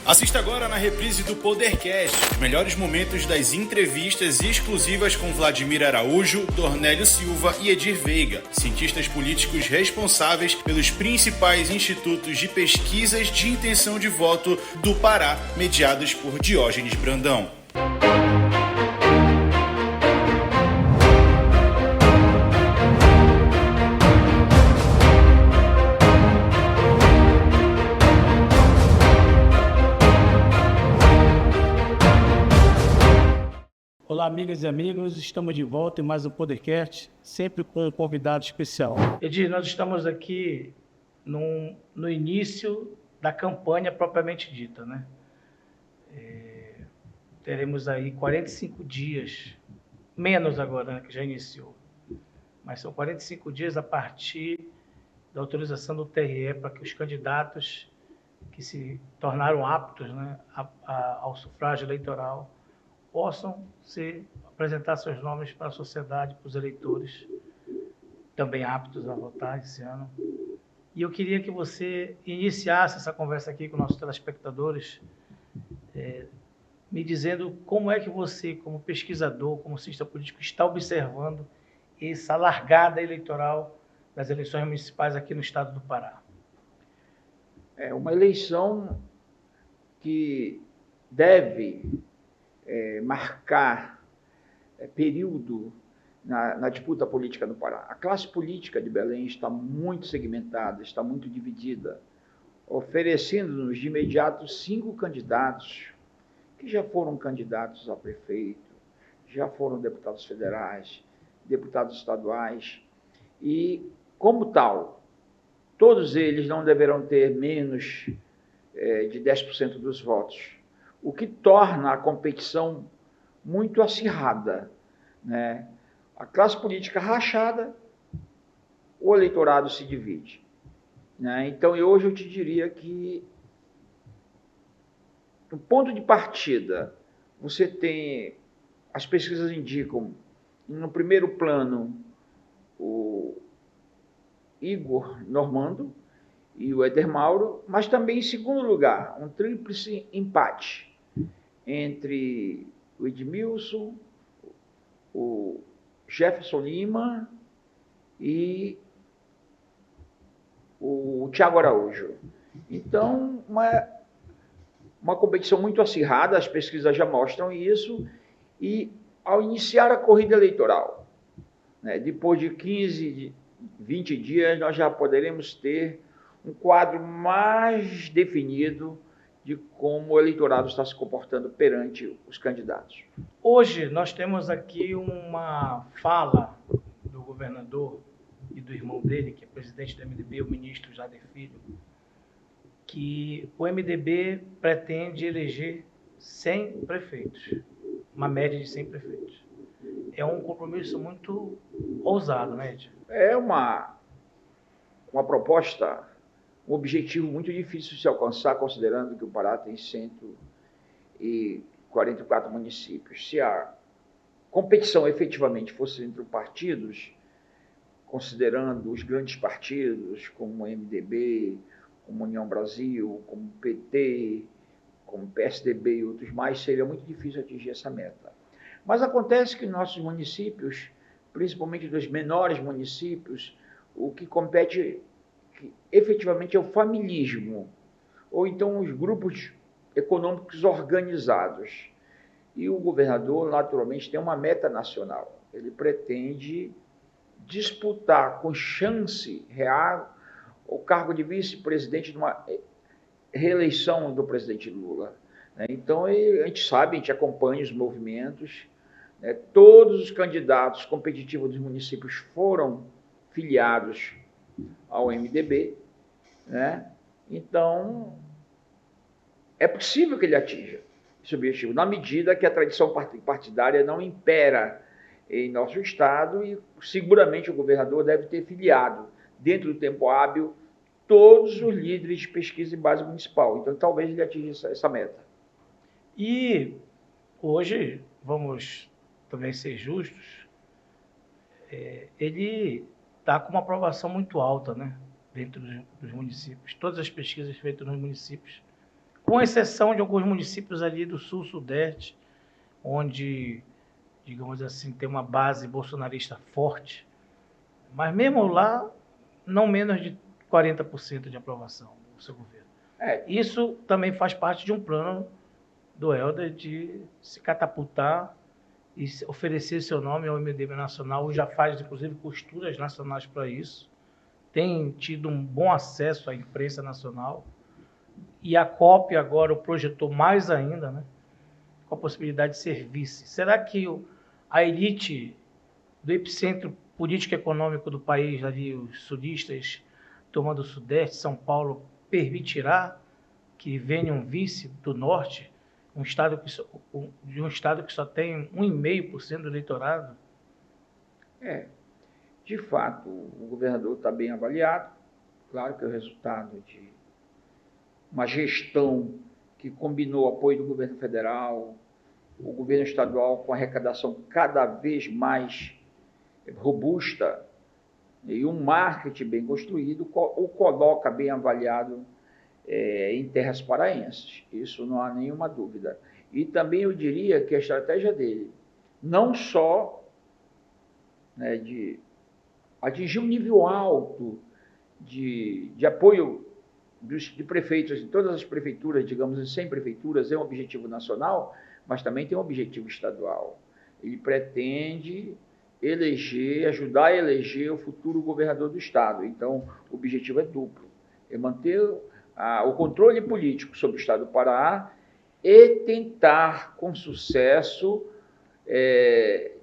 Assista agora na reprise do Podercast, os melhores momentos das entrevistas exclusivas com Vladimir Araújo, Dornélio Silva e Edir Veiga, cientistas políticos responsáveis pelos principais institutos de pesquisas de intenção de voto do Pará, mediados por Diógenes Brandão. Olá, amigas e amigos, estamos de volta em mais um Podercast, sempre com um convidado especial. Edir, nós estamos aqui no início da campanha propriamente dita, né? Teremos aí 45 dias, menos agora, né, que já iniciou, mas são 45 dias a partir da autorização do TRE para que os candidatos que se tornaram aptos, né, ao sufrágio eleitoral possam apresentar seus nomes para a sociedade, para os eleitores, também aptos a votar esse ano. E eu queria que você iniciasse essa conversa aqui com nossos telespectadores, me dizendo como é que você, como pesquisador, como cientista político, está observando essa largada eleitoral das eleições municipais aqui no estado do Pará. É uma eleição que deve marcar período na disputa política no Pará. A classe política de Belém está muito segmentada, está muito dividida, oferecendo-nos de imediato 5 candidatos que já foram candidatos a prefeito, já foram deputados federais, deputados estaduais, e, como tal, todos eles não deverão ter menos de 10% dos votos, o que torna a competição muito acirrada, né? A classe política rachada, o eleitorado se divide, né? Então, hoje eu te diria que, no ponto de partida, você tem, as pesquisas indicam, no primeiro plano, o Igor Normando e o Éder Mauro, mas também em segundo lugar, um tríplice empate entre o Edmilson, o Jefferson Lima e o Thiago Araújo. Então, uma competição muito acirrada, as pesquisas já mostram isso, e ao iniciar a corrida eleitoral, né, depois de 15, 20 dias, nós já poderemos ter um quadro mais definido de como o eleitorado está se comportando perante os candidatos. Hoje nós temos aqui uma fala do governador e do irmão dele, que é presidente do MDB, o ministro Jader Filho, que o MDB pretende eleger 100 prefeitos, uma média de 100 prefeitos. É um compromisso muito ousado, né, Ed? É uma proposta, um objetivo muito difícil de se alcançar, considerando que o Pará tem 144 municípios. Se a competição efetivamente fosse entre partidos, considerando os grandes partidos, como o MDB, como União Brasil, como o PT, como o PSDB e outros mais, seria muito difícil atingir essa meta. Mas acontece que nossos municípios, principalmente dos menores municípios, o que compete efetivamente é o familismo, ou então os grupos econômicos organizados. E o governador, naturalmente, tem uma meta nacional. Ele pretende disputar com chance real o cargo de vice-presidente numa reeleição do presidente Lula. Então, a gente sabe, a gente acompanha os movimentos, né? Todos os candidatos competitivos dos municípios foram filiados ao MDB, né? Então, é possível que ele atinja esse objetivo, na medida que a tradição partidária não impera em nosso estado, e seguramente o governador deve ter filiado, dentro do tempo hábil, todos os líderes de pesquisa em base municipal. Então, talvez ele atinja essa meta. E hoje, vamos também ser justos, ele está com uma aprovação muito alta, né, dentro dos municípios. Todas as pesquisas feitas nos municípios com exceção de alguns municípios ali do sul-sudeste, onde, digamos assim, tem uma base bolsonarista forte, mas mesmo lá, não menos de 40% de aprovação do seu governo. Isso também faz parte de um plano do Helder de se catapultar e oferecer seu nome ao MDB nacional, já faz, inclusive, costuras nacionais para isso, tem tido um bom acesso à imprensa nacional, e a COP agora o projetou mais ainda, né, com a possibilidade de ser vice. Será que a elite do epicentro político e econômico do país, ali, os sulistas, tomando o Sudeste, São Paulo, permitirá que venha um vice do Norte, de um estado que só tem 1,5% do eleitorado? De fato, o governador está bem avaliado. Claro que é o resultado de uma gestão que combinou o apoio do governo federal, o governo estadual com arrecadação cada vez mais robusta e um marketing bem construído, o coloca bem avaliado em terras paraenses. Isso não há nenhuma dúvida. E também eu diria que a estratégia dele, não só, né, de atingir um nível alto de apoio de prefeitos, em todas as prefeituras, digamos, em 100 prefeituras, é um objetivo nacional, mas também tem um objetivo estadual. Ele pretende ajudar a eleger o futuro governador do estado. Então, o objetivo é duplo, é manter o controle político sobre o estado do Pará e tentar, com sucesso,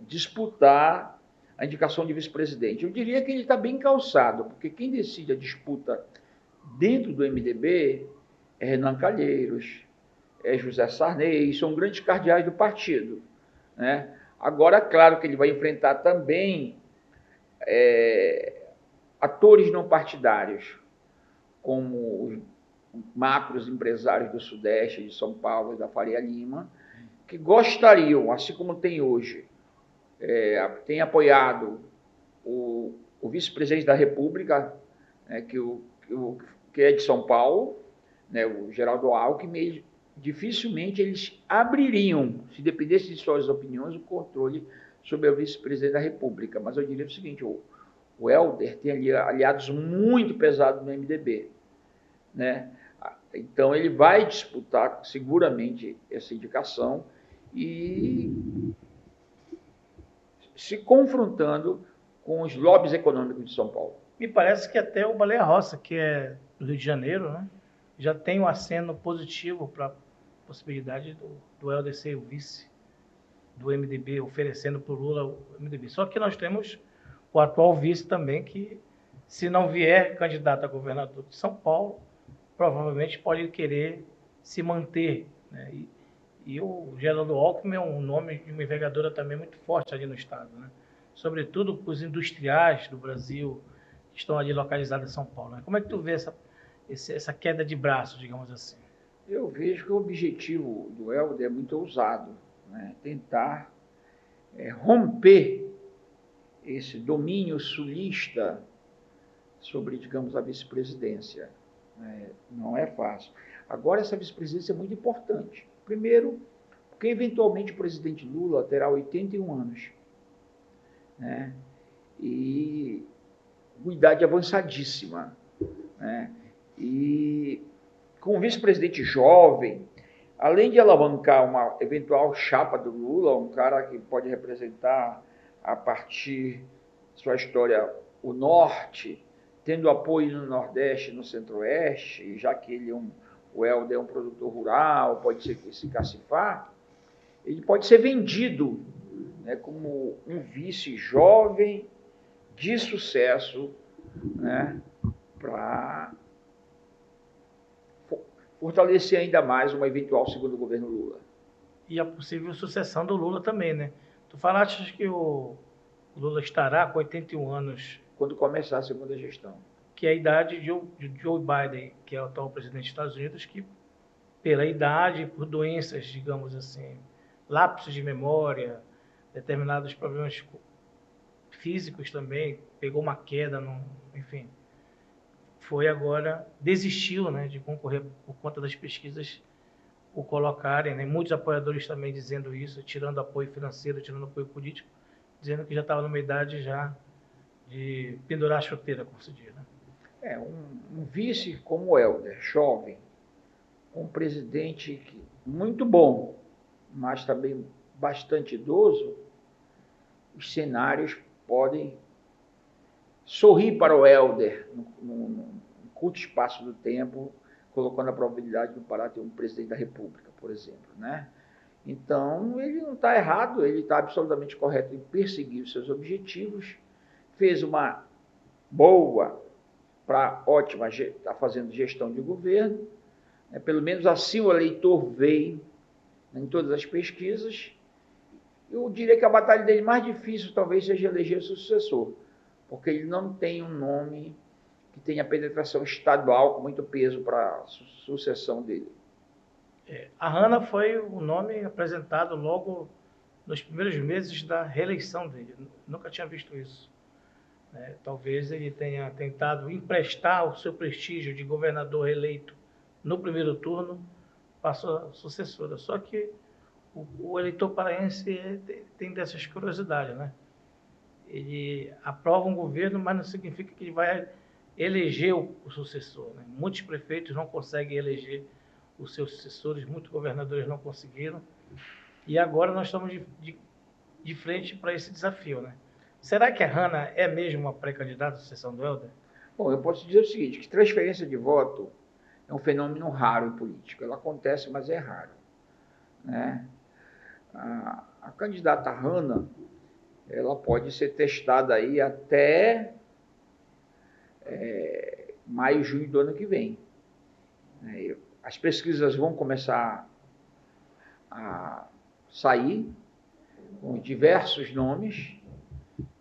disputar a indicação de vice-presidente. Eu diria que ele está bem calçado, porque quem decide a disputa dentro do MDB é Renan Calheiros, é José Sarney, são grandes cardeais do partido, né? Agora, claro que ele vai enfrentar também atores não partidários, como os macros empresários do Sudeste, de São Paulo e da Faria Lima, que gostariam, assim como tem hoje, tem apoiado o vice-presidente da República, né, que é de São Paulo, né, o Geraldo Alckmin. Dificilmente eles abririam, se dependesse de suas opiniões, o controle sobre o vice-presidente da República. Mas eu diria o seguinte, o Helder tem ali aliados muito pesados no MDB, né? Então ele vai disputar seguramente essa indicação e se confrontando com os lobbies econômicos de São Paulo. Me parece que até o Baleia Rossi, que é do Rio de Janeiro, né, já tem um aceno positivo para a possibilidade do Helder ser o vice do MDB, oferecendo para o Lula o MDB. Só que nós temos o atual vice também, que, se não vier candidato a governador de São Paulo, provavelmente pode querer se manter, né? E o Geraldo Alckmin é um nome de uma envergadura também muito forte ali no estado, né? Sobretudo os industriais do Brasil que estão ali localizados em São Paulo, né? Como é que tu vê essa queda de braço, digamos assim? Eu vejo que o objetivo do Helder é muito ousado, né? Tentar romper esse domínio sulista sobre, digamos, a vice-presidência. Não é fácil. Agora, essa vice-presidência é muito importante. Primeiro, porque eventualmente o presidente Lula terá 81 anos, né? E com idade avançadíssima, né? E com um vice-presidente jovem, além de alavancar uma eventual chapa do Lula, um cara que pode representar, a partir de sua história, o Norte, tendo apoio no Nordeste e no Centro-Oeste, já que ele o Helder é um produtor rural, pode ser que se cacifar, ele pode ser vendido, né, como um vice jovem de sucesso, né, para fortalecer ainda mais uma eventual segundo governo Lula. E a possível sucessão do Lula também, né? Tu falaste que o Lula estará com 81 anos. Quando começar a segunda gestão. Que é a idade de Joe Biden, que é o atual presidente dos Estados Unidos, que pela idade, por doenças, digamos assim, lapsos de memória, determinados problemas físicos também, pegou uma queda, enfim, desistiu, né, de concorrer por conta das pesquisas o colocarem, né? Muitos apoiadores também dizendo isso, tirando apoio financeiro, tirando apoio político, dizendo que já estava numa idade já de pendurar a chuteira, como se diz, né? Um vice como o Helder, jovem, um presidente muito bom, mas também bastante idoso, os cenários podem sorrir para o Helder num curto espaço do tempo, colocando a probabilidade do Pará ter um presidente da República, por exemplo, né? Então, ele não está errado, ele está absolutamente correto em perseguir os seus objetivos, fez uma boa para ótima, está fazendo gestão de governo, né? Pelo menos assim o eleitor veio, né, em todas as pesquisas. Eu diria que a batalha dele mais difícil talvez seja eleger o seu sucessor, porque ele não tem um nome que tenha penetração estadual com muito peso para a sucessão dele. A Hanna foi o nome apresentado logo nos primeiros meses da reeleição dele. Nunca tinha visto isso. Talvez ele tenha tentado emprestar o seu prestígio de governador eleito no primeiro turno para a sua sucessora. Só que o eleitor paraense tem dessas curiosidades, né? Ele aprova um governo, mas não significa que ele vai eleger o sucessor, né? Muitos prefeitos não conseguem eleger os seus sucessores, muitos governadores não conseguiram. E agora nós estamos de frente para esse desafio, né? Será que a Hanna é mesmo uma pré-candidata à sucessão do Helder? Bom, eu posso dizer o seguinte, que transferência de voto é um fenômeno raro em política. Ela acontece, mas é raro, né? A candidata Hanna, ela pode ser testada aí até maio, junho do ano que vem. As pesquisas vão começar a sair com diversos nomes.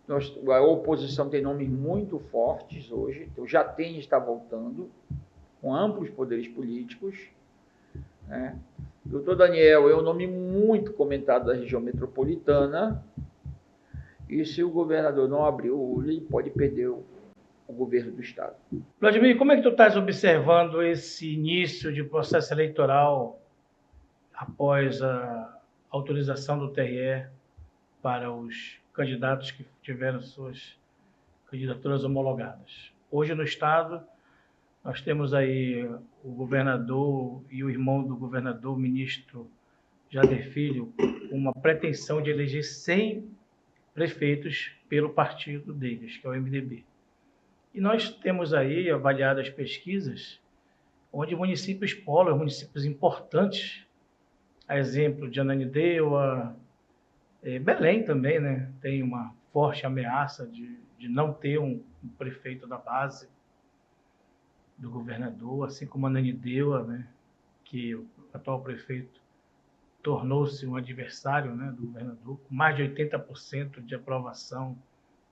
A oposição tem nomes muito fortes hoje, então já está voltando, com amplos poderes políticos, né? Doutor Daniel é um nome muito comentado da região metropolitana, e se o governador não abrir o olho, ele pode perder o governo do Estado. Vladimir, como é que tu estás observando esse início de processo eleitoral após a autorização do TRE para os candidatos que tiveram suas candidaturas homologadas? Hoje no Estado, nós temos aí o governador e o irmão do governador, o ministro Jader Filho, uma pretensão de eleger 100 prefeitos pelo partido deles, que é o MDB. E nós temos aí avaliado as pesquisas, onde municípios polos, municípios importantes, a exemplo de Ananindeua, Belém também, né, tem uma forte ameaça de não ter um prefeito da base do governador, assim como Ananindeua, né, que o atual prefeito tornou-se um adversário, né, do governador, com mais de 80% de aprovação,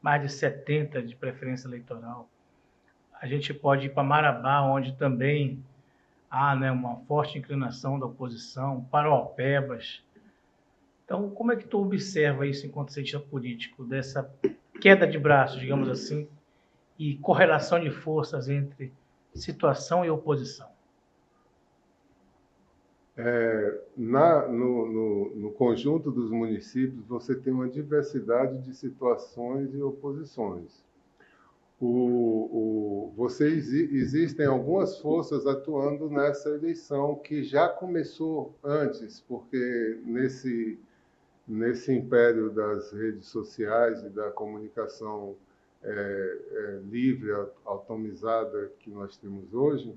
mais de 70% de preferência eleitoral. A gente pode ir para Marabá, onde também há, né, uma forte inclinação da oposição, Paraopebas. Então, como é que tu observa isso enquanto cientista político, dessa queda de braços, digamos assim, e correlação de forças entre situação e oposição? No conjunto dos municípios, você tem uma diversidade de situações e oposições. Existem algumas forças atuando nessa eleição que já começou antes, porque nesse império das redes sociais e da comunicação livre, autonomizada que nós temos hoje,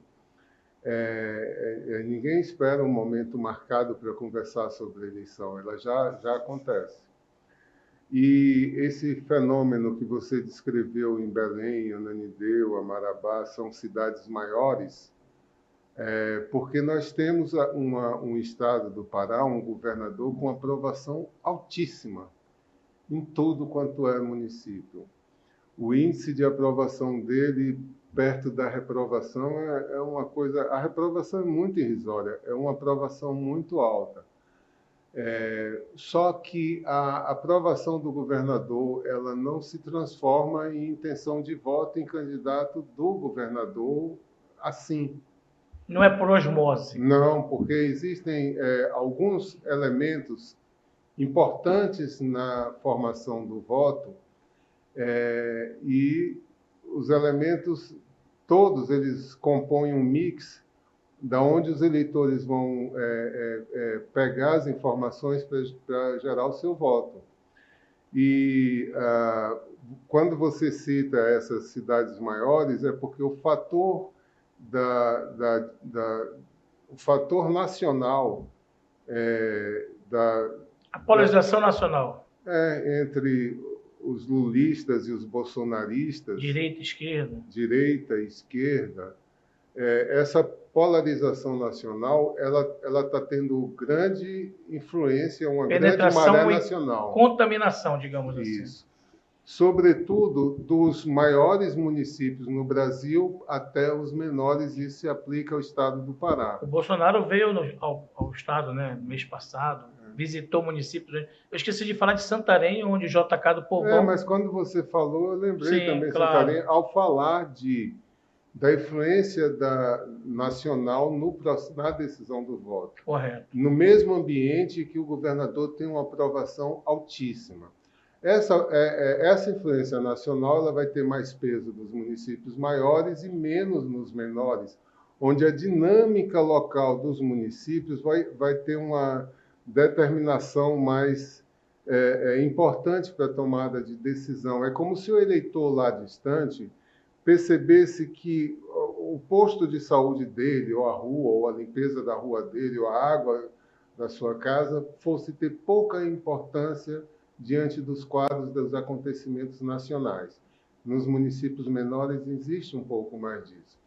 ninguém espera um momento marcado para conversar sobre a eleição, ela já acontece. E esse fenômeno que você descreveu em Belém, Ananindeua, Marabá, são cidades maiores, porque nós temos um estado do Pará, um governador com aprovação altíssima em tudo quanto é município. O índice de aprovação dele perto da reprovação é uma coisa... A reprovação é muito irrisória, é uma aprovação muito alta. Só que a aprovação do governador ela não se transforma em intenção de voto em candidato do governador assim. Não é por osmose. Não, porque existem alguns elementos importantes na formação do voto e os elementos todos eles compõem um mix da onde os eleitores vão pegar as informações para gerar o seu voto. E quando você cita essas cidades maiores, é porque o fator o fator nacional a polarização nacional. Entre os lulistas e os bolsonaristas, direita e esquerda, essa polarização nacional, ela está tendo grande influência, uma grande maré nacional. Contaminação, digamos assim. Isso. Sobretudo dos maiores municípios no Brasil até os menores, isso se aplica ao estado do Pará. O Bolsonaro veio ao estado, né, mês passado, visitou municípios. Eu esqueci de falar de Santarém, onde o JK do Povão... mas quando você falou, eu lembrei também, claro. Santarém, ao falar da influência nacional na decisão do voto. Correto. No mesmo ambiente que o governador tem uma aprovação altíssima. Essa influência nacional ela vai ter mais peso nos municípios maiores e menos nos menores, onde a dinâmica local dos municípios vai ter uma determinação mais importante para a tomada de decisão. É como se o eleitor lá distante percebesse que o posto de saúde dele, ou a rua, ou a limpeza da rua dele, ou a água da sua casa, fosse ter pouca importância diante dos quadros dos acontecimentos nacionais. Nos municípios menores existe um pouco mais disso.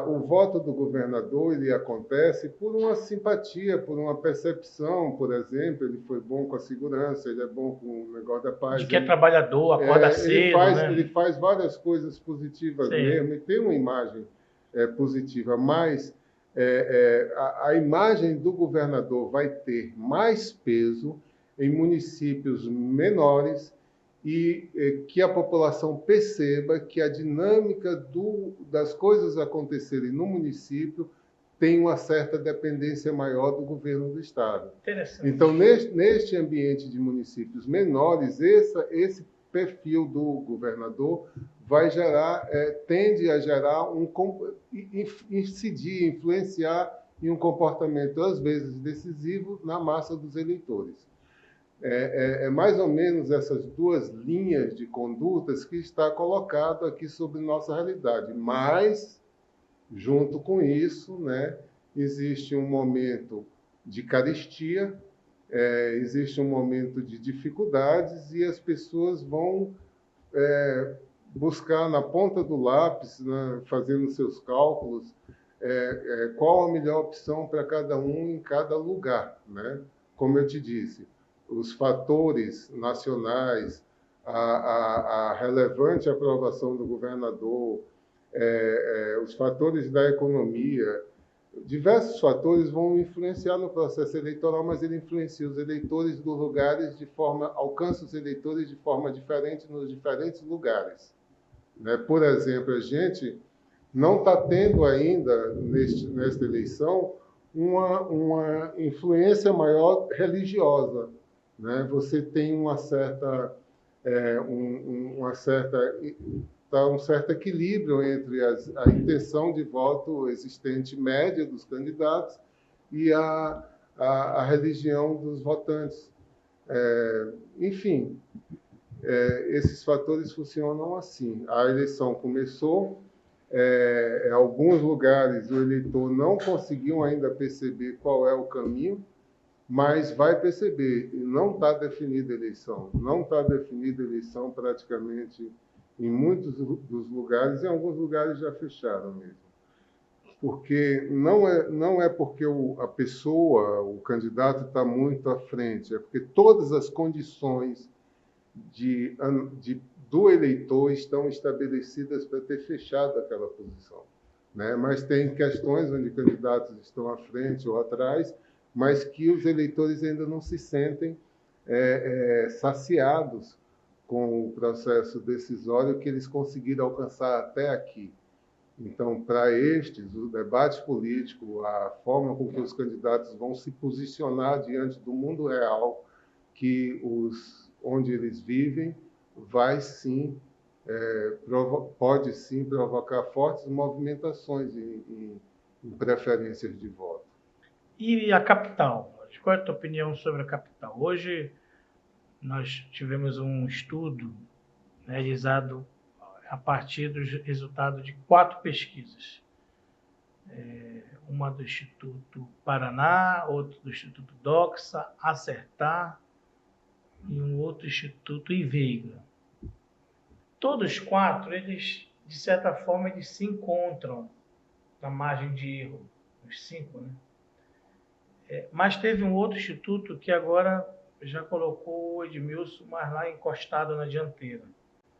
O voto do governador ele acontece por uma simpatia, por uma percepção, por exemplo, ele foi bom com a segurança, ele é bom com o negócio da paz. De que é trabalhador, acorda cedo, ele faz várias coisas positivas mesmo, e tem uma imagem positiva, mas a imagem do governador vai ter mais peso em municípios menores e que a população perceba que a dinâmica das coisas acontecerem no município tem uma certa dependência maior do governo do Estado. Interessante. Então, neste ambiente de municípios menores, esse perfil do governador tende a gerar influenciar em um comportamento, às vezes, decisivo na massa dos eleitores. Mais ou menos essas duas linhas de condutas que está colocado aqui sobre nossa realidade. Mas, junto com isso, né, existe um momento de carestia, existe um momento de dificuldades e as pessoas vão buscar na ponta do lápis, né, fazendo seus cálculos, qual a melhor opção para cada um em cada lugar, né? Como eu te disse, os fatores nacionais, a relevante aprovação do governador, os fatores da economia, diversos fatores vão influenciar no processo eleitoral, mas ele influencia os eleitores dos lugares alcança os eleitores de forma diferente nos diferentes lugares. Né? Por exemplo, a gente não está tendo ainda, nesta eleição, uma influência maior religiosa. Né? Você tem um certo equilíbrio entre a intenção de voto existente média dos candidatos e a religião dos votantes. Enfim, esses fatores funcionam assim. A eleição começou, em alguns lugares o eleitor não conseguiu ainda perceber qual é o caminho, mas vai perceber, não está definida a eleição. Não está definida a eleição praticamente em muitos dos lugares, em alguns lugares já fecharam mesmo. Porque não é porque a pessoa, o candidato está muito à frente, é porque todas as condições do eleitor estão estabelecidas para ter fechado aquela posição. Né? Mas tem questões onde candidatos estão à frente ou atrás, mas que os eleitores ainda não se sentem saciados com o processo decisório que eles conseguiram alcançar até aqui. Então, para estes, o debate político, a forma com que os candidatos vão se posicionar diante do mundo real onde eles vivem, vai sim, pode sim provocar fortes movimentações em preferências de voto. E a capital? Qual é a tua opinião sobre a capital? Hoje nós tivemos um estudo realizado a partir dos resultados de 4 pesquisas. Uma do Instituto Paraná, outra do Instituto Doxa, Acertar e um outro Instituto Iveiga. Todos os 4, eles, de certa forma, eles se encontram na margem de erro, os 5, né? Mas teve um outro instituto que agora já colocou o Edmilson mais lá encostado na dianteira,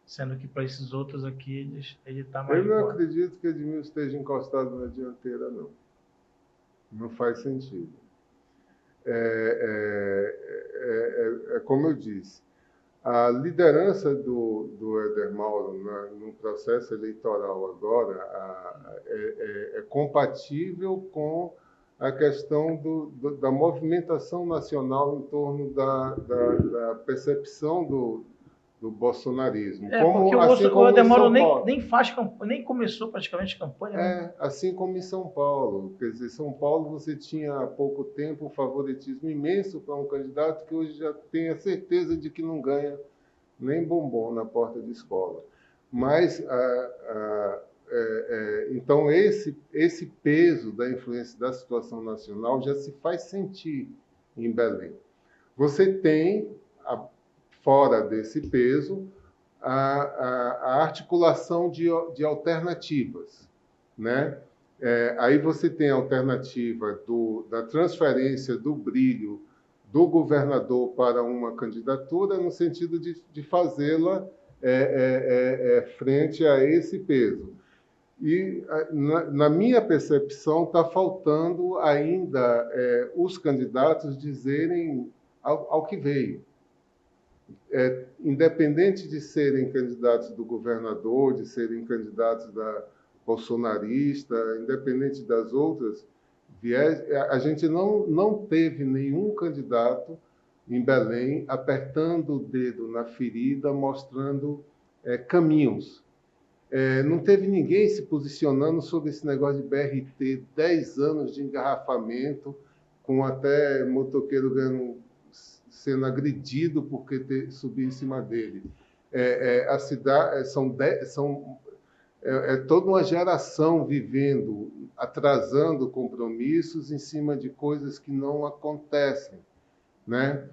sendo que para esses outros aqui ele está mais... Eu não acredito que Edmilson esteja encostado na dianteira, não. Não faz sentido. Como eu disse, a liderança do Éder Mauro no processo eleitoral agora é compatível com a questão da movimentação nacional em torno da percepção do bolsonarismo. Porque o Éder Mauro nem faz campanha, nem começou praticamente campanha. Né? Assim como em São Paulo. Quer dizer, São Paulo você tinha há pouco tempo um favoritismo imenso para um candidato que hoje já tem a certeza de que não ganha nem bombom na porta de escola. Mas então esse peso da influência da situação nacional já se faz sentir em Belém. Você tem, fora desse peso, a articulação de alternativas, né? Aí você tem a alternativa da transferência do brilho do governador para uma candidatura no sentido de fazê-la frente a esse peso. E, na minha percepção, está faltando ainda os candidatos dizerem ao que veio. Independente de serem candidatos do governador, de serem candidatos da bolsonarista, independente das outras viés, a gente não teve nenhum candidato em Belém apertando o dedo na ferida, mostrando caminhos. Não teve ninguém se posicionando sobre esse negócio de BRT, 10 anos de engarrafamento, com até motoqueiro sendo agredido porque subiu em cima dele. A cidade toda uma geração vivendo, atrasando compromissos em cima de coisas que não acontecem, né?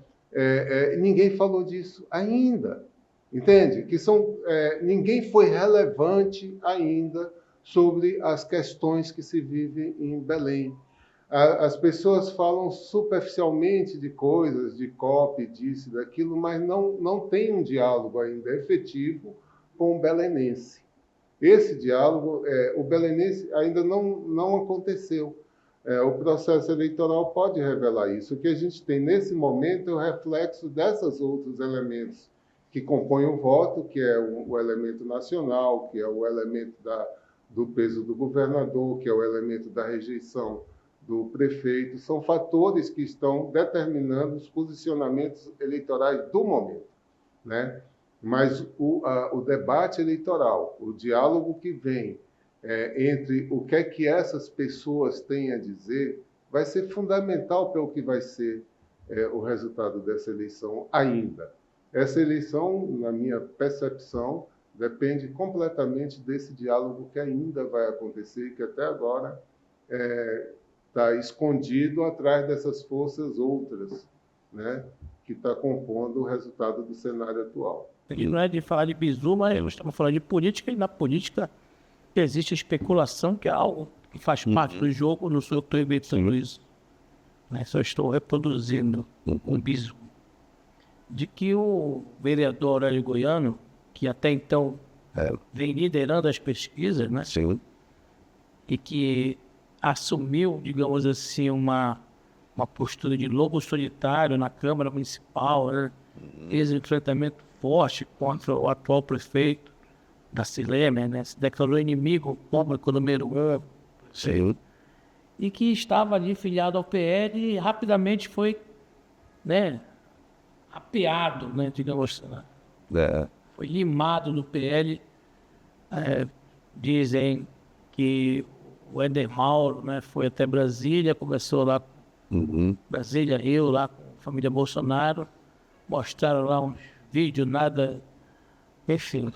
Ninguém falou disso ainda. Entende? Ninguém foi relevante ainda sobre as questões que se vivem em Belém. As pessoas falam superficialmente de coisas, de COP, disso, daquilo, mas não tem um diálogo ainda efetivo com o belenense. Esse diálogo, o belenense ainda não aconteceu. O processo eleitoral pode revelar isso. O que a gente tem nesse momento é o reflexo desses outros elementos que compõem o voto, que é o elemento nacional, que é o elemento do peso do governador, que é o elemento da rejeição do prefeito. São fatores que estão determinando os posicionamentos eleitorais do momento, né? Mas o debate eleitoral, o diálogo que vem entre o que é que essas pessoas têm a dizer, vai ser fundamental para o que vai ser o resultado dessa eleição ainda. Essa eleição, na minha percepção, depende completamente desse diálogo que ainda vai acontecer, que até agora está escondido atrás dessas forças outras, né, que está compondo o resultado do cenário atual. E não é de falar de bizu, mas estamos falando de política, e na política existe especulação, que é algo que faz parte do jogo. Não sou eu que estou inventando isso, mas só estou reproduzindo um bizu. De que o vereador Aurélio Goiano, que até então vem liderando as pesquisas, né? Sim. E que assumiu, digamos assim, uma postura de lobo solitário na Câmara Municipal, né? Fez um enfrentamento forte contra o atual prefeito, da Cilene, né? Se declarou inimigo público número 1. Sim. E que estava ali filiado ao PL e rapidamente foi, né, apeado, né, digamos assim, né? Foi limado do PL. Dizem que o Éder Mauro, né, foi até Brasília, começou lá, Brasília, Rio, lá com a família Bolsonaro, mostraram lá uns vídeos, nada, enfim.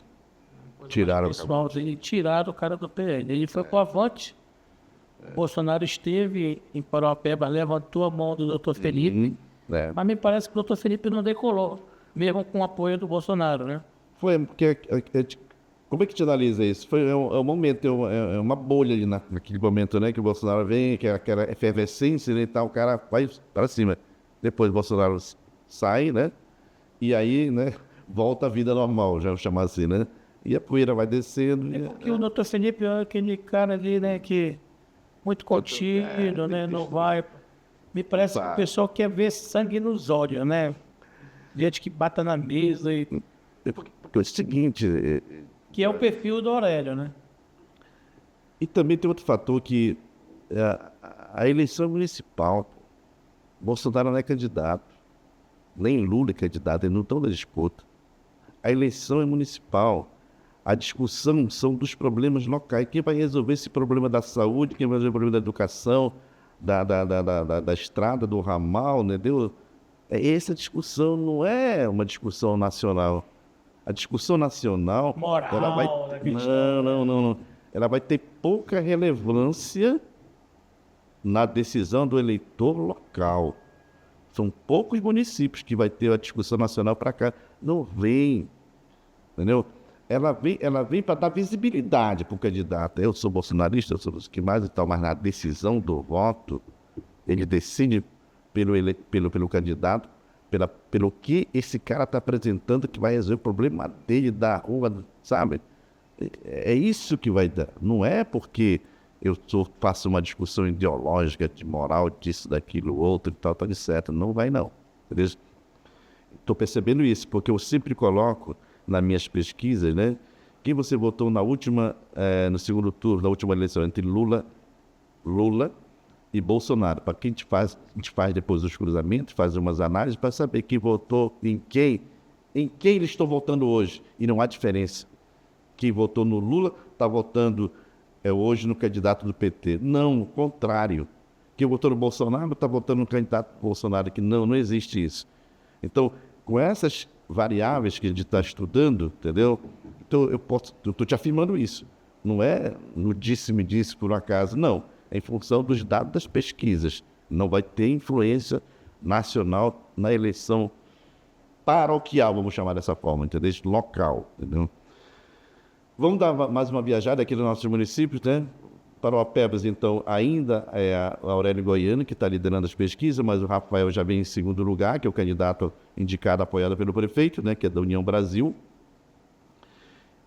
Tiraram o Pessoal, ele tiraram o cara do PL. Ele foi com o Avante. Bolsonaro esteve em Parauapebas, levantou a mão do doutor Felipe, mas me parece que o doutor Felipe não decolou, mesmo com o apoio do Bolsonaro, né? Foi, porque... Como é que te analisa isso? É um momento, é uma bolha ali naquele momento, né? Que o Bolsonaro vem, que aquela efervescência, né, e tal, o cara vai para cima. Depois o Bolsonaro sai, né? E aí, né? Volta a vida normal, já vou chamar assim, né? E a poeira vai descendo. Porque o doutor Felipe é aquele cara ali, né? Que muito contido, né? Não vai... Me parece que o pessoal quer ver sangue nos olhos, né? Gente que bata na mesa e... Porque é o seguinte... Que é o perfil do Aurélio, né? E também tem outro fator que a eleição municipal, Bolsonaro não é candidato, nem Lula é candidato, eles não estão na disputa. A eleição é municipal, a discussão são dos problemas locais. Quem vai resolver esse problema da saúde, quem vai resolver o problema da educação, da estrada, do ramal, entendeu? Essa discussão não é uma discussão nacional. A discussão nacional... Moral, ela vai... Não. Ela vai ter pouca relevância na decisão do eleitor local. São poucos municípios que vai ter a discussão nacional para cá. Não vem, entendeu? Ela vem para dar visibilidade para o candidato. Eu sou bolsonarista, eu sou dos que mais e tal, mas na decisão do voto, ele decide pelo candidato, pelo que esse cara está apresentando, que vai resolver o problema dele, da rua, sabe? É isso que vai dar. Não é porque eu faço uma discussão ideológica, de moral, disso, daquilo, outro e tal, etc. Não vai, não. Estou percebendo isso, porque eu sempre coloco nas minhas pesquisas, né? Quem você votou no segundo turno, na última eleição, entre Lula e Bolsonaro. Para quem a gente faz depois os cruzamentos, faz umas análises para saber quem votou em quem eles estão votando hoje. E não há diferença. Quem votou no Lula está votando hoje no candidato do PT. Não, o contrário. Quem votou no Bolsonaro está votando no candidato do Bolsonaro, que não existe isso. Então, com essas variáveis que a gente está estudando, entendeu? Então, eu estou te afirmando isso. Não é no disse-me disse por um acaso, não. É em função dos dados das pesquisas. Não vai ter influência nacional na eleição paroquial, vamos chamar dessa forma, entendeu? Local, entendeu? Vamos dar mais uma viajada aqui nos nossos municípios, né? Parauapebas, então, ainda é a Aurélio Goiano, que está liderando as pesquisas, mas o Rafael já vem em segundo lugar, que é o candidato indicado, apoiado pelo prefeito, né? Que é da União Brasil.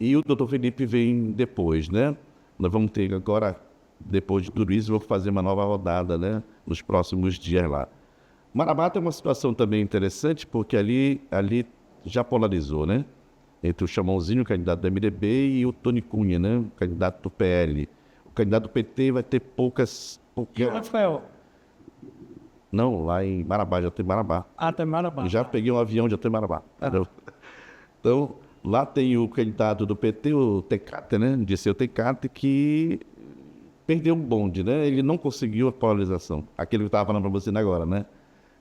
E o doutor Felipe vem depois, né? Nós vamos ter agora... Depois de tudo isso, vou fazer uma nova rodada, né? Nos próximos dias lá. Marabá tem uma situação também interessante, porque ali já polarizou, né? Entre o Chamãozinho, o candidato do MDB, e o Tony Cunha, né? O candidato do PL. O candidato do PT vai ter poucas... E o Rafael? Não, lá em Marabá, já tem Marabá. Ah, tem Marabá. Já peguei um avião, já tem Marabá. Então, lá tem o candidato do PT, o Tecate, né? Disse Tecate, que... perdeu um bonde, né? Ele não conseguiu a polarização. Aquele que eu estava falando para você agora, né?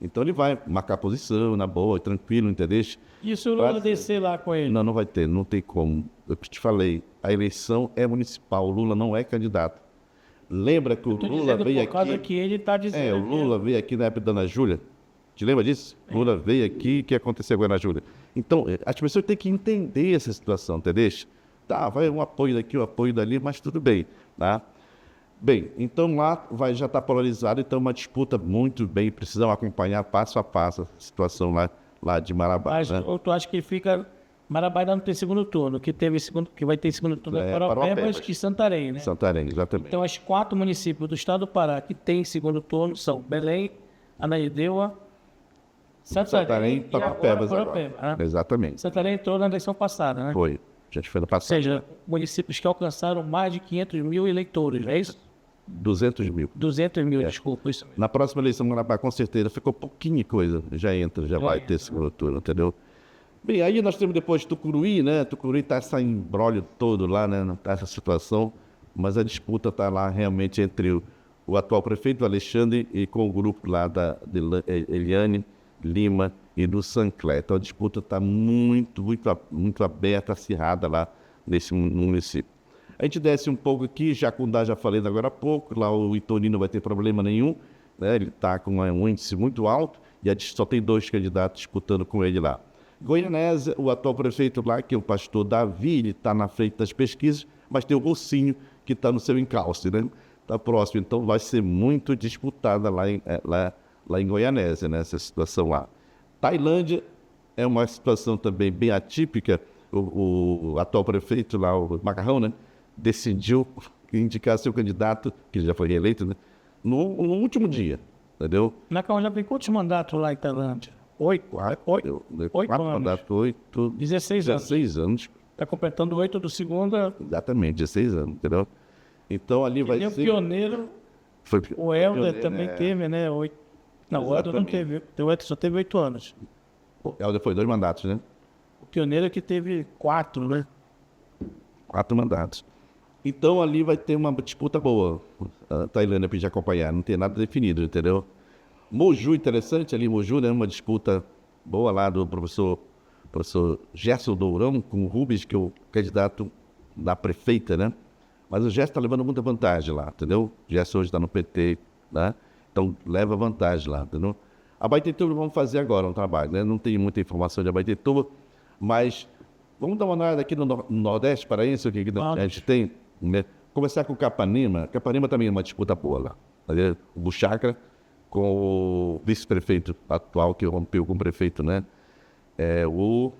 Então ele vai marcar posição, na boa, tranquilo, entendeu? E se o Lula descer lá com ele? Não vai ter, não tem como. Eu te falei, a eleição é municipal, o Lula não é candidato. Lembra que o Lula veio aqui... Por causa que ele está dizendo... o Lula veio aqui na época da Ana Júlia. Te lembra disso? Lula veio aqui, o que aconteceu com a Ana Júlia? Então, as pessoas têm que entender essa situação, entendeu? Tá, vai um apoio daqui, um apoio dali, mas tudo bem, tá? Bem, então lá já está polarizado, então uma disputa muito bem, precisamos acompanhar passo a passo a situação lá de Marabá. Mas né? tu acha que fica... Marabá ainda não tem segundo turno, que vai ter segundo turno é Parauapebas e Santarém, né? Santarém, exatamente. Então, os 4 municípios do estado do Pará que tem segundo turno são Belém, Ananindeua, Santarém e Parauapebas Parauapebas, né? Exatamente. Santarém entrou na eleição passada, né? Foi. A gente foi no Ou passado. seja, municípios que alcançaram mais de 500 mil eleitores, é isso? 200 mil. 200 mil, desculpa, isso mesmo. Na próxima eleição, Marabá, com certeza, ficou pouquinho coisa. Já entra, já vai ter segundo turno, entendeu? Bem, aí nós temos depois Tucuruí, né? Tucuruí tá esse imbróglio todo lá, né? Não tá essa situação, mas a disputa tá lá realmente entre o atual prefeito Alexandre e com o grupo lá de Eliane Lima e do Sancler. Então a disputa está muito aberta, acirrada lá nesse município. A gente desce um pouco aqui, Jacundá já falei agora há pouco, lá o Itonino não vai ter problema nenhum, né? Ele está com um índice muito alto e só tem 2 candidatos disputando com ele lá. Goianésia, o atual prefeito lá, que é o pastor Davi, ele está na frente das pesquisas, mas tem o Rocinho que está no seu encalço, né? Está próximo, então vai ser muito disputada lá em Goianésia, né? Essa situação lá. Tailândia é uma situação também bem atípica. O atual prefeito lá, o Macarrão, né? Decidiu indicar seu candidato, que já foi reeleito, né? No último dia, entendeu? Macarrão já tem quantos mandatos lá em Tailândia? 8 Quatro anos. mandatos, 8, 16 anos. 16 anos. Está completando 8 do segundo. Exatamente, 16 anos, entendeu? Então ali vai E o ser... pioneiro, Foi o Helder pioneiro, também teve, né? 8. Não, o Helder não Exatamente. teve. O Helder só teve 8 anos. O Helder foi 2 mandatos, né? O pioneiro é que teve 4, né? 4 mandatos. Então ali vai ter uma disputa boa. A Tailândia pode acompanhar, não tem nada definido, entendeu? Moju, interessante ali, Moju, né? Uma disputa boa lá do professor Gerson Dourão com o Rubens, que é o candidato da prefeita, né? Mas o Gerson está levando muita vantagem lá, entendeu? O Gerson hoje está no PT, né? Então leva vantagem lá, entendeu? A Abaetetuba vamos fazer agora um trabalho, né? Não tem muita informação de Abaetetuba, mas vamos dar uma olhada aqui no Nordeste paraense, o que a gente tem, né? Começar com Capanema. Capanema também é uma disputa boa lá. Tá, o Buchacra com o vice-prefeito atual, que rompeu com o prefeito, né? É o...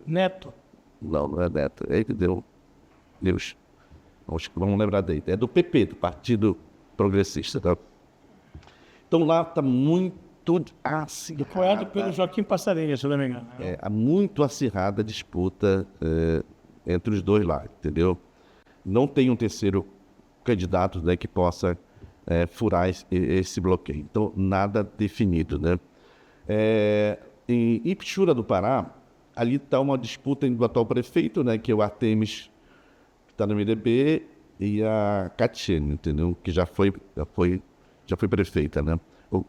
Neto. Não é Neto. É ele que deu... Deus. Vamos lembrar dele. É do PP, do Partido Progressista. Tá? Então lá está muito acirrada. Apoiado pelo Joaquim Passarinha, se eu não me engano. É muito acirrada a disputa entre os dois lá, entendeu? Não tem um terceiro candidato, né, que possa furar esse bloqueio. Então, nada definido, né? Em Ipixura do Pará, ali está uma disputa entre o atual prefeito, né, que é o Artemis, que está no MDB, e a Catiene, entendeu? Que já foi prefeita, né?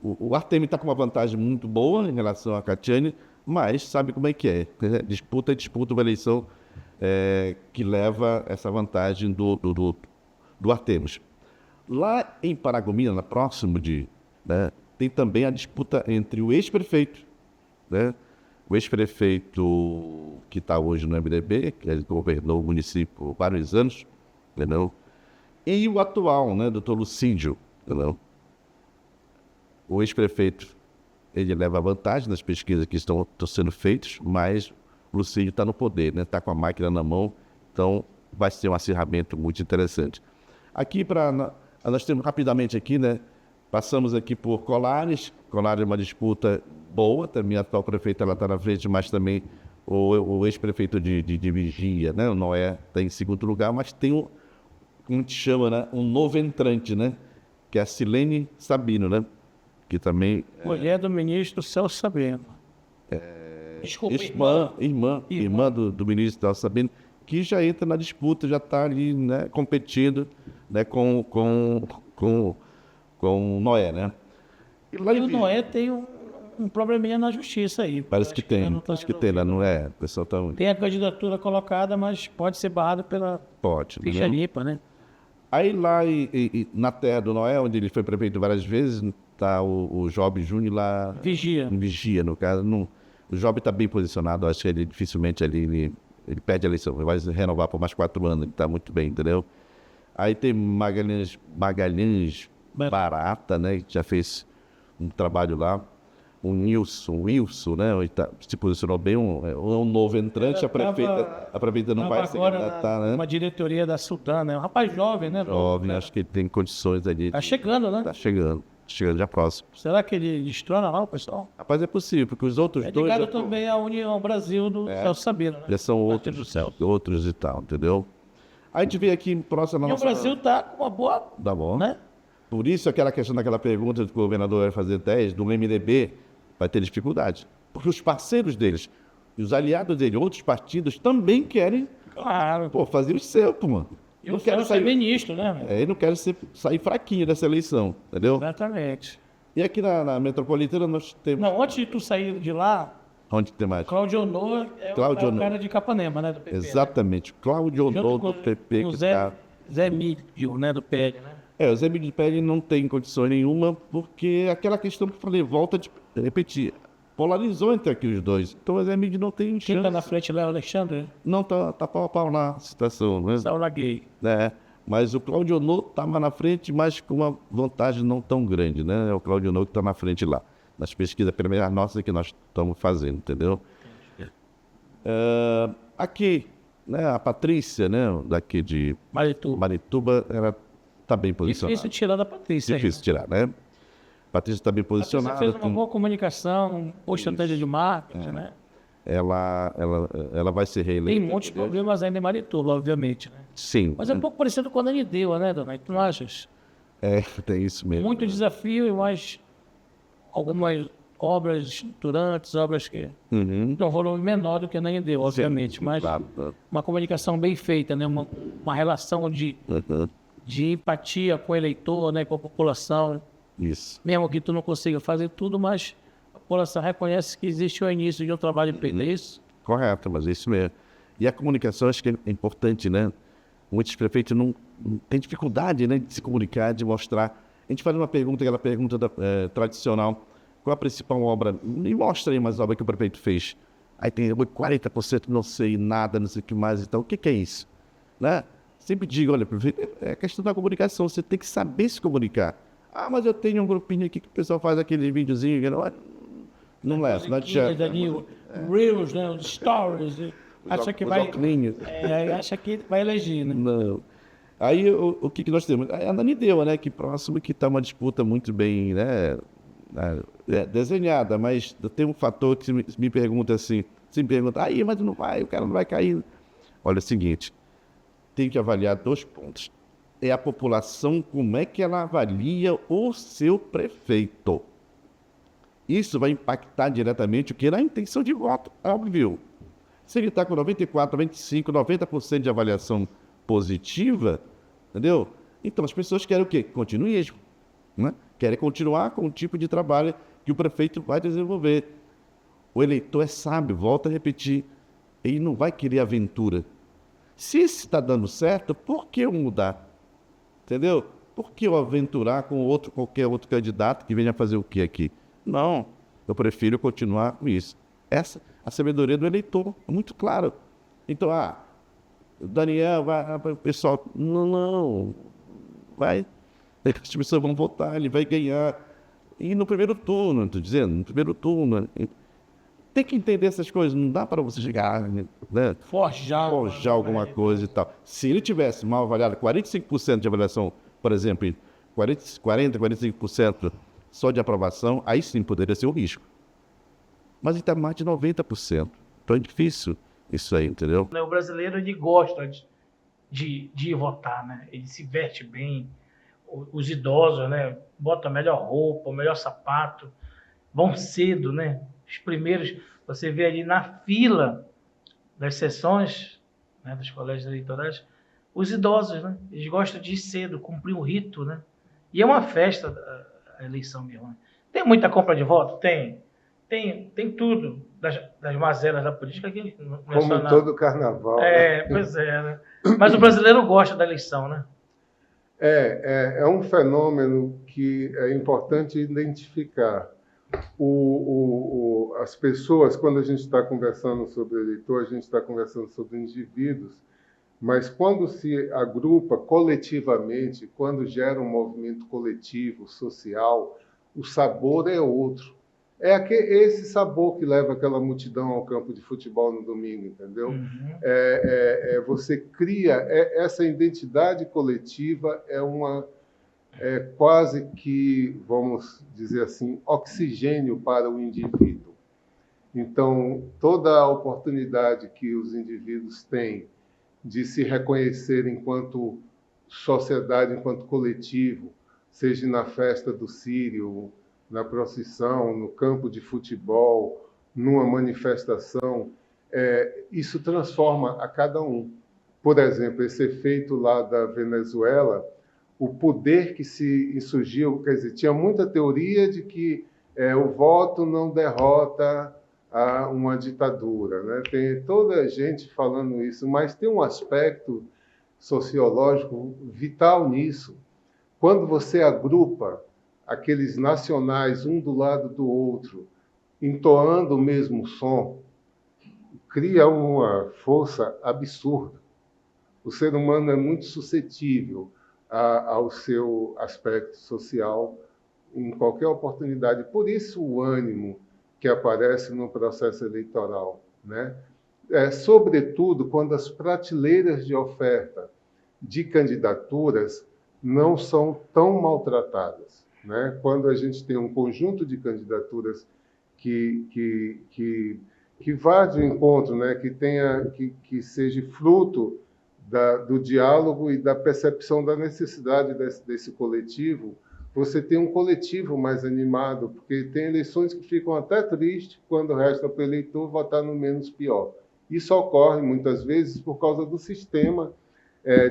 O Artemis está com uma vantagem muito boa em relação à Catiene, mas sabe como é que é? Disputa uma eleição que leva essa vantagem do Artemis. Lá em Paragominas, próximo né, tem também a disputa entre o ex-prefeito, né? O ex-prefeito que está hoje no MDB, que governou o município há vários anos, entendeu? E o atual, né, doutor Lucíndio, entendeu? O ex-prefeito, ele leva vantagem nas pesquisas que estão sendo feitas, mas o Lucíndio está no poder, né? Está com a máquina na mão, então vai ser um acirramento muito interessante. Aqui nós temos rapidamente aqui, né? Passamos aqui por Colares. Colares é uma disputa boa, também a atual prefeita está na frente, mas também o ex-prefeito de Vigia, né? O Noé está em segundo lugar, mas tem como a gente chama, né? Um novo entrante, né? Que é a Silene Sabino, né? Que também... Mulher do ministro Celso Sabino. Desculpa, irmã do ministro Celso Sabino, que já entra na disputa, já está ali, né, competindo, né, com o Noé, né? E o Noé tem um probleminha na justiça aí. Parece que tem, né? Não é? O pessoal tá... Tem a candidatura colocada, mas pode ser barrado pela ficha limpa, né? Aí lá na terra do Noé, onde ele foi prefeito várias vezes, está o Job Júnior lá... Vigia, no caso. O Job está bem posicionado, acho que ele dificilmente ele perde a eleição, vai renovar por mais 4 anos, ele está muito bem, entendeu? Aí tem Magalhães Barata, né, que já fez um trabalho lá. O Wilson, né, se posicionou bem, um novo entrante, a prefeita não vai se candidatar, né? Uma diretoria da Sultana, né? Um rapaz jovem, né? Jovem, acho que ele tem condições ali. Tá chegando, né? Tá chegando. chegando já próximo. Será que ele destrona lá o pessoal? Rapaz, é possível, porque os outros É dois ligado também à União Brasil do Celso Sabino, né? já são Partido do Celso. outros e tal, entendeu? Aí a gente vê aqui próximo E o Brasil tá com uma boa, Tá bom. né? Por isso, aquela questão daquela pergunta que o governador vai fazer 10, do MDB, vai ter dificuldade. Porque os parceiros deles, e os aliados dele, outros partidos, também querem Claro. fazer o seu, pô, mano. E o Celso é ministro, né? Ele não quer sair fraquinho dessa eleição, entendeu? Exatamente. E aqui na metropolitana nós temos... Não, antes de tu sair de lá, Onde tem mais? Cláudio Honor é Cláudio o Honor. cara de Capanema, né? Do PP. Exatamente. Cláudio Né? Honor Junto do PP com o que Zé, tá... Zé Mídio, né? Do PL, né? O Zé Mídio Pérez não tem condição nenhuma, porque aquela questão que eu falei, volta de repetir, polarizou entre aqui os dois. Então o Zé Mídio não tem Quem chance. tá na frente lá é o Alexandre, né? Não, tá pau a pau na situação, né? Saula Gay. Mas o Cláudio Honor estava na frente, mas com uma vantagem não tão grande, né? É o Cláudio Honor que está na frente lá, nas pesquisas, pelo menos as nossas que nós estamos fazendo, entendeu? Aqui, né, a Patrícia, né, daqui de Marituba, ela está bem posicionada. Difícil tirar da Patrícia. Difícil tirar, né? Patrícia está bem posicionada. Patrícia fez uma boa comunicação, boa estratégia de marketing, né? Ela vai ser reeleita. Tem muitos problemas ainda em Marituba, obviamente, né? Sim. Mas é um pouco parecido com a Ananindeua, né, dona? Tu não achas? Tem isso mesmo. Muito desafio, mas algumas obras estruturantes, obras que tem um volume menor do que a Ananindeua, obviamente, mas Claro. uma comunicação bem feita, né? Uma relação de empatia com o eleitor, né? Com a população. Isso. Mesmo que tu não consiga fazer tudo, mas a população reconhece que existe o início de um trabalho feito, é isso? Correto, mas é isso mesmo. E a comunicação acho que é importante, né? Muitos prefeitos não têm dificuldade, né, de se comunicar, de mostrar. A gente faz uma pergunta, aquela pergunta tradicional, qual a principal obra? Me mostra aí umas obras que o prefeito fez. Aí tem 40% não sei nada, não sei o que mais. Então, o que é isso? Né? Sempre digo, olha, prefeito, é questão da comunicação, você tem que saber se comunicar. Ah, mas eu tenho um grupinho aqui que o pessoal faz aquele videozinho, não leva, não adianta. Ali, o Reels, né? Os Stories. Acha que vai eleger, né? Não. Aí o que nós temos? A Ananindeua, né? Que próximo, que está uma disputa muito bem, né? Desenhada, mas tem um fator que me pergunta assim, aí, mas não vai, o cara não vai cair. Olha, é o seguinte, tem que avaliar 2 pontos. É a população, como é que ela avalia o seu prefeito. Isso vai impactar diretamente o que? Na intenção de voto, óbvio. Se ele está com 94, 95, 90% de avaliação positiva, entendeu? Então as pessoas querem o quê? Continuismo, né? Querem continuar com o tipo de trabalho que o prefeito vai desenvolver. O eleitor é sábio, volta a repetir, ele não vai querer aventura. Se isso está dando certo, por que eu mudar? Entendeu? Por que eu aventurar com qualquer outro candidato que venha fazer o quê aqui? Não, eu prefiro continuar com isso. Essa a sabedoria do eleitor, é muito claro. Então, Daniel, o pessoal, não, vai, as pessoas vão votar, ele vai ganhar. E no primeiro turno, estou dizendo, no primeiro turno, tem que entender essas coisas, não dá para você chegar, né? Forjar alguma coisa e tal. Se ele tivesse mal avaliado, 45% de avaliação, por exemplo, 45% só de aprovação, aí sim poderia ser um risco. Mas ele está mais de 90%. Então é difícil isso aí, entendeu? O brasileiro, ele gosta de votar, né? Ele se veste bem. Os idosos, né? Botam a melhor roupa, o melhor sapato. Vão cedo, né? Os primeiros, você vê ali na fila das sessões, né, dos colégios eleitorais, os idosos, né? Eles gostam de ir cedo, cumprir um rito, né? E é uma festa a eleição mesmo. Né? Tem muita compra de voto? Tem tudo das mazelas da política aqui. Como em todo carnaval. Pois é, né? Mas o brasileiro gosta da eleição, né? É um fenômeno que é importante identificar. As pessoas, quando a gente está conversando sobre eleitor, a gente está conversando sobre indivíduos, mas quando se agrupa coletivamente, quando gera um movimento coletivo, social, o sabor é outro. É esse sabor que leva aquela multidão ao campo de futebol no domingo, entendeu? Uhum. Você cria essa identidade coletiva, quase que, vamos dizer assim, oxigênio para o indivíduo. Então, toda a oportunidade que os indivíduos têm de se reconhecer enquanto sociedade, enquanto coletivo, seja na festa do Círio, na procissão, no campo de futebol, numa manifestação, isso transforma a cada um. Por exemplo, esse efeito lá da Venezuela, o poder que se insurgiu, quer dizer, tinha muita teoria de que o voto não derrota uma ditadura, né? Tem toda a gente falando isso, mas tem um aspecto sociológico vital nisso. Quando você agrupa aqueles nacionais um do lado do outro, entoando o mesmo som, cria uma força absurda. O ser humano é muito suscetível ao seu aspecto social em qualquer oportunidade. Por isso o ânimo que aparece no processo eleitoral, né? Sobretudo quando as prateleiras de oferta de candidaturas não são tão maltratadas, né? Quando a gente tem um conjunto de candidaturas que vá de encontro, né? Que seja fruto do diálogo e da percepção da necessidade desse coletivo, você tem um coletivo mais animado, porque tem eleições que ficam até tristes quando resta para o eleitor votar no menos pior. Isso ocorre muitas vezes por causa do sistema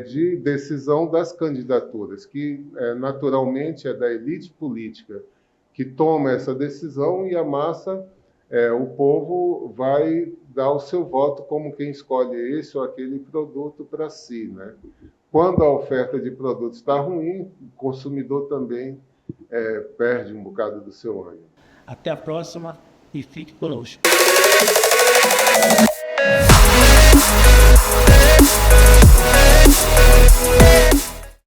de decisão das candidaturas, que naturalmente é da elite política que toma essa decisão e a massa, o povo vai dar o seu voto como quem escolhe esse ou aquele produto para si, né? Quando a oferta de produtos está ruim, o consumidor também perde um bocado do seu ânimo. Até a próxima e fique conosco.